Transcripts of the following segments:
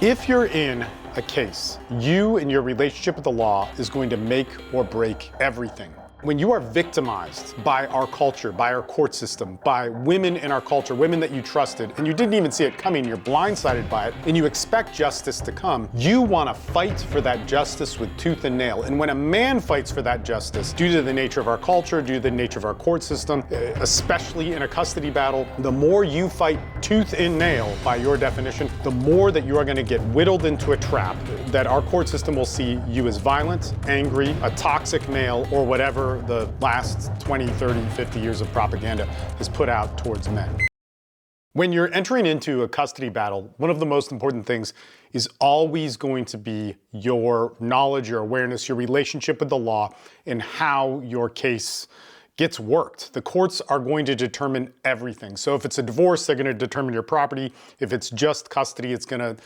If you're in a case, you and your relationship with the law is going to make or break everything. When you are victimized by our culture, by our court system, by women in our culture, women that you trusted, and you didn't even see it coming, you're blindsided by it, and you expect justice to come, you want to fight for that justice with tooth and nail. And when a man fights for that justice, due to the nature of our culture, due to the nature of our court system, especially in a custody battle, the more you fight tooth and nail, by your definition, the more that you are going to get whittled into a trap that our court system will see you as violent, angry, a toxic male, or whatever the last 20, 30, 50 years of propaganda has put out towards men. When you're entering into a custody battle, one of the most important things is always going to be your knowledge, your awareness, your relationship with the law, and how your case gets worked. The courts are going to determine everything. So if it's a divorce, they're going to determine your property. If it's just custody, it's going to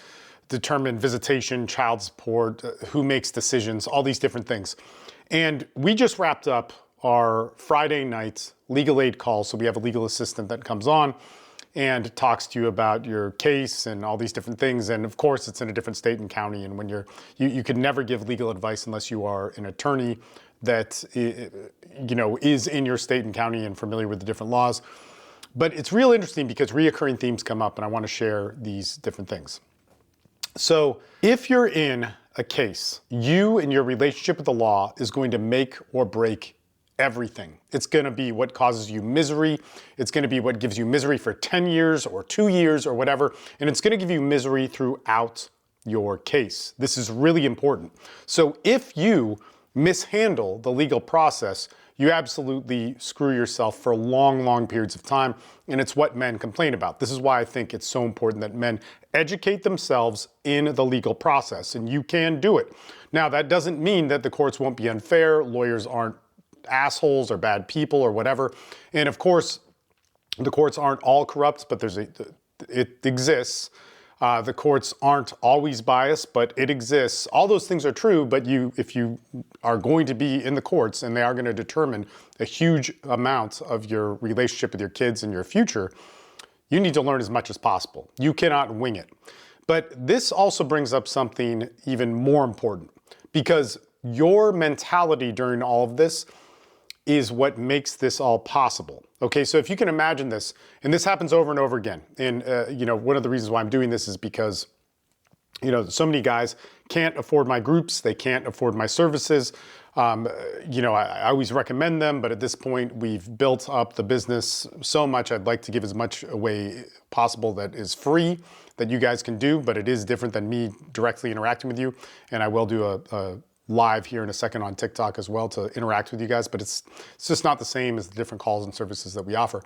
determine visitation, child support, who makes decisions, all these different things. And we just wrapped up our Friday night legal aid call. So we have a legal assistant that comes on and talks to you about your case and all these different things. And of course, it's in a different state and county. And when you could never give legal advice unless you are an attorney that is in your state and county and familiar with the different laws. But it's real interesting because reoccurring themes come up, and I want to share these different things. So if you're in a case, you and your relationship with the law is going to make or break everything. It's going to be what causes you misery. It's going to be what gives you misery for 10 years or 2 years or whatever. And it's going to give you misery throughout your case. This is really important. So if you mishandle the legal process, you absolutely screw yourself for long, long periods of time. And it's what men complain about. This is why I think it's so important that men educate themselves in the legal process, and you can do it. Now, that doesn't mean that the courts won't be unfair. Lawyers aren't assholes or bad people or whatever. And of course, the courts aren't all corrupt, but it exists. The courts aren't always biased, but it exists. All those things are true, but if you are going to be in the courts and they are going to determine a huge amount of your relationship with your kids and your future, you need to learn as much as possible. You cannot wing it. But this also brings up something even more important, because your mentality during all of this is what makes this all possible. Okay, so if you can imagine this, and this happens over and over again, and one of the reasons why I'm doing this is because so many guys can't afford my groups, they can't afford my services. I always recommend them, but at this point we've built up the business so much, I'd like to give as much away possible that is free that you guys can do, but it is different than me directly interacting with you. And I will do a live here in a second on TikTok as well to interact with you guys, but it's just not the same as the different calls and services that we offer.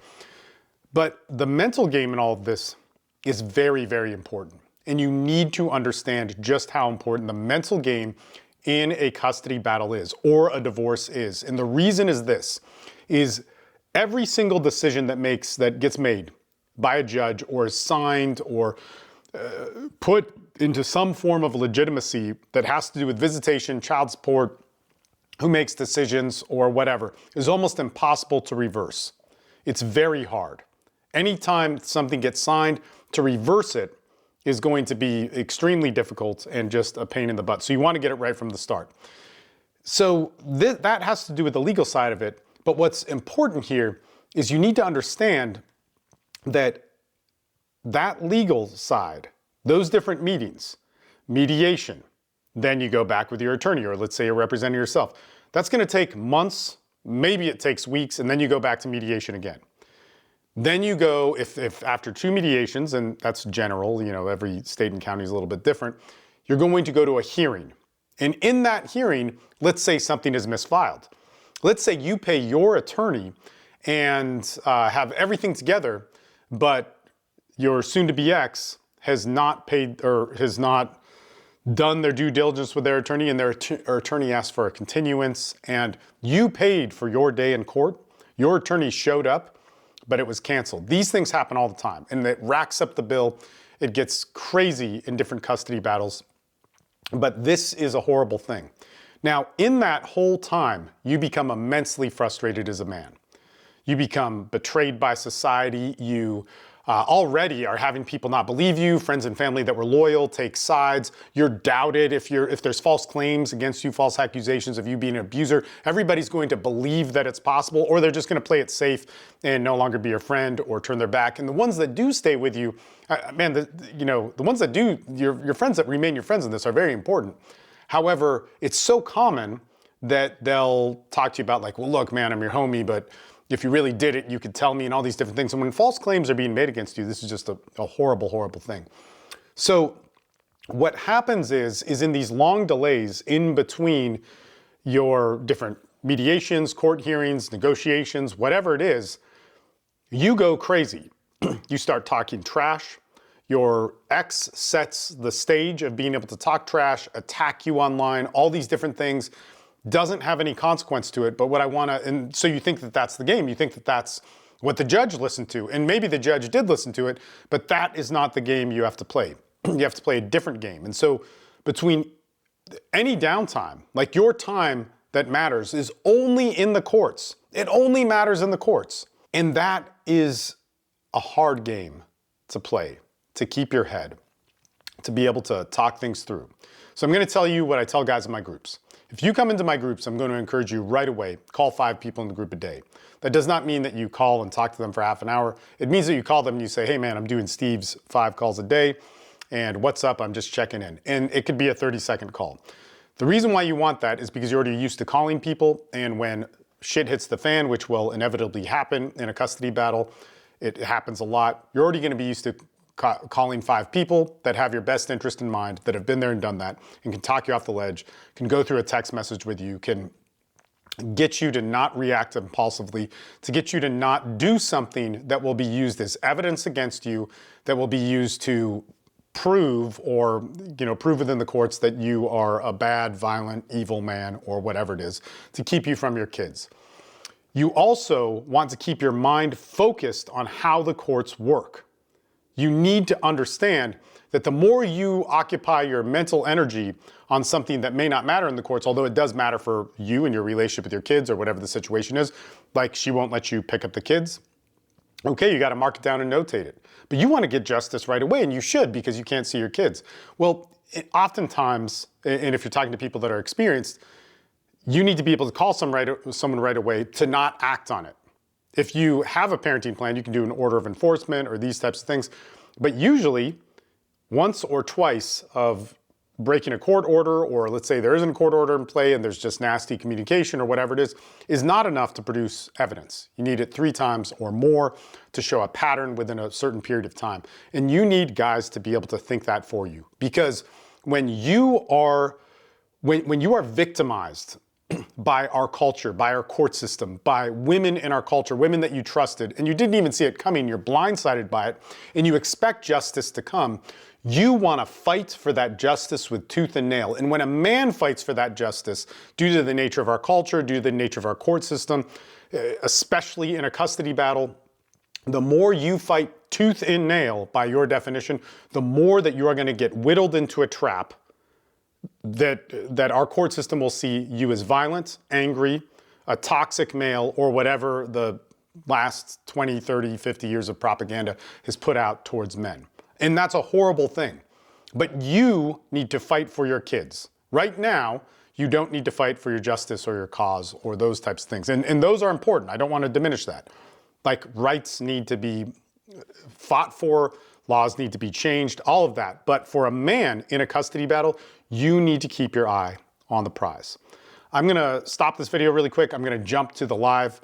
But the mental game in all of this is very, very important. And you need to understand just how important the mental game in a custody battle is, or a divorce is. And the reason is this, is every single decision that gets made by a judge or is signed or put into some form of legitimacy that has to do with visitation, child support, who makes decisions or whatever, is almost impossible to reverse. It's very hard. Anytime something gets signed, to reverse it is going to be extremely difficult and just a pain in the butt. So you want to get it right from the start. So that has to do with the legal side of it. But what's important here is you need to understand that legal side, those different meetings, mediation, then you go back with your attorney, or let's say you're representing yourself. That's going to take months, maybe it takes weeks, and then you go back to mediation again. Then you go, if after 2 mediations, and that's general, every state and county is a little bit different, you're going to go to a hearing. And in that hearing, let's say something is misfiled. Let's say you pay your attorney and have everything together, but your soon-to-be ex has not paid or has not done their due diligence with their attorney, and their attorney asked for a continuance, and you paid for your day in court. Your attorney showed up, but it was canceled. These things happen all the time, and it racks up the bill. It gets crazy in different custody battles, but this is a horrible thing. Now, in that whole time, you become immensely frustrated as a man. You become betrayed by society. You already are having people not believe you, friends and family that were loyal take sides. You're doubted if there's false claims against you, false accusations of you being an abuser. Everybody's going to believe that it's possible, or they're just going to play it safe and no longer be your friend or turn their back. And the ones that do stay with you, man, the ones that do, your friends that remain your friends in this are very important. However, it's so common that they'll talk to you about like, well, look, man, I'm your homie, but if you really did it, you could tell me, and all these different things. And when false claims are being made against you, this is just a horrible, horrible thing. So what happens is in these long delays in between your different mediations, court hearings, negotiations, whatever it is, you go crazy. You start talking trash. Your ex sets the stage of being able to talk trash, attack you online, all these different things. Doesn't have any consequence to it, but what I want to, and so you think that that's the game. You think that that's what the judge listened to, and maybe the judge did listen to it, but that is not the game you have to play. You have to play a different game. And so between any downtime, like your time that matters is only in the courts. It only matters in the courts. And that is a hard game to play, to keep your head, to be able to talk things through. So I'm going to tell you what I tell guys in my groups. If you come into my groups, I'm going to encourage you right away, call 5 people in the group a day. That does not mean that you call and talk to them for half an hour. It means that you call them and you say, hey man, I'm doing Steve's 5 calls a day, and what's up, I'm just checking in. And it could be a 30-second call. The reason why you want that is because you're already used to calling people, and when shit hits the fan, which will inevitably happen in a custody battle, it happens a lot, you're already going to be used to calling 5 people that have your best interest in mind, that have been there and done that, and can talk you off the ledge, can go through a text message with you, can get you to not react impulsively, to get you to not do something that will be used as evidence against you, that will be used to prove or, prove within the courts that you are a bad, violent, evil man or whatever it is, to keep you from your kids. You also want to keep your mind focused on how the courts work. You need to understand that the more you occupy your mental energy on something that may not matter in the courts, although it does matter for you and your relationship with your kids or whatever the situation is, like she won't let you pick up the kids. Okay, you got to mark it down and notate it. But you want to get justice right away, and you should, because you can't see your kids. Well, oftentimes, and if you're talking to people that are experienced, you need to be able to call someone right away to not act on it. If you have a parenting plan, you can do an order of enforcement or these types of things. But usually, once or twice of breaking a court order, or let's say there isn't a court order in play and there's just nasty communication or whatever it is not enough to produce evidence. You need it 3 times or more to show a pattern within a certain period of time. And you need guys to be able to think that for you. Because when you are victimized by our culture, by our court system, by women in our culture, women that you trusted, and you didn't even see it coming, you're blindsided by it, and you expect justice to come, you want to fight for that justice with tooth and nail. And when a man fights for that justice, due to the nature of our culture, due to the nature of our court system, especially in a custody battle, the more you fight tooth and nail, by your definition, the more that you are going to get whittled into a trap that our court system will see you as violent, angry, a toxic male, or whatever the last 20, 30, 50 years of propaganda has put out towards men. And that's a horrible thing. But you need to fight for your kids. Right now, you don't need to fight for your justice or your cause or those types of things. And those are important. I don't want to diminish that. Like, rights need to be fought for, laws need to be changed, all of that. But for a man in a custody battle, you need to keep your eye on the prize. I'm going to stop this video really quick. I'm going to jump to the live.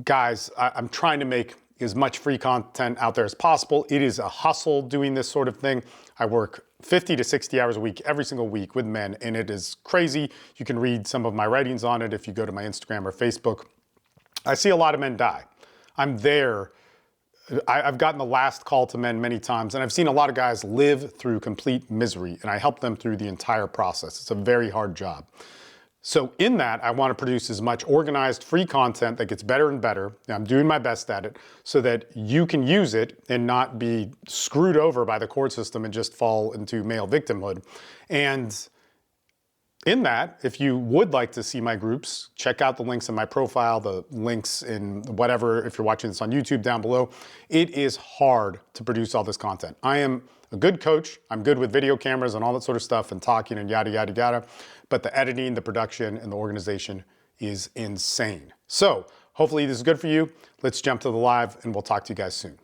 Guys, I'm trying to make as much free content out there as possible. It is a hustle doing this sort of thing. I work 50 to 60 hours a week, every single week with men, and it is crazy. You can read some of my writings on it if you go to my Instagram or Facebook. I see a lot of men die. I'm there. I've gotten the last call to men many times, and I've seen a lot of guys live through complete misery, and I help them through the entire process. It's a very hard job. So in that, I want to produce as much organized, free content that gets better and better. And I'm doing my best at it so that you can use it and not be screwed over by the court system and just fall into male victimhood. And In that, if you would like to see my groups, check out the links in my profile, the links in whatever, if you're watching this on YouTube down below. It is hard to produce all this content. I am a good coach. I'm good with video cameras and all that sort of stuff and talking and yada, yada, yada. But the editing, the production, and the organization is insane. So hopefully this is good for you. Let's jump to the live and we'll talk to you guys soon.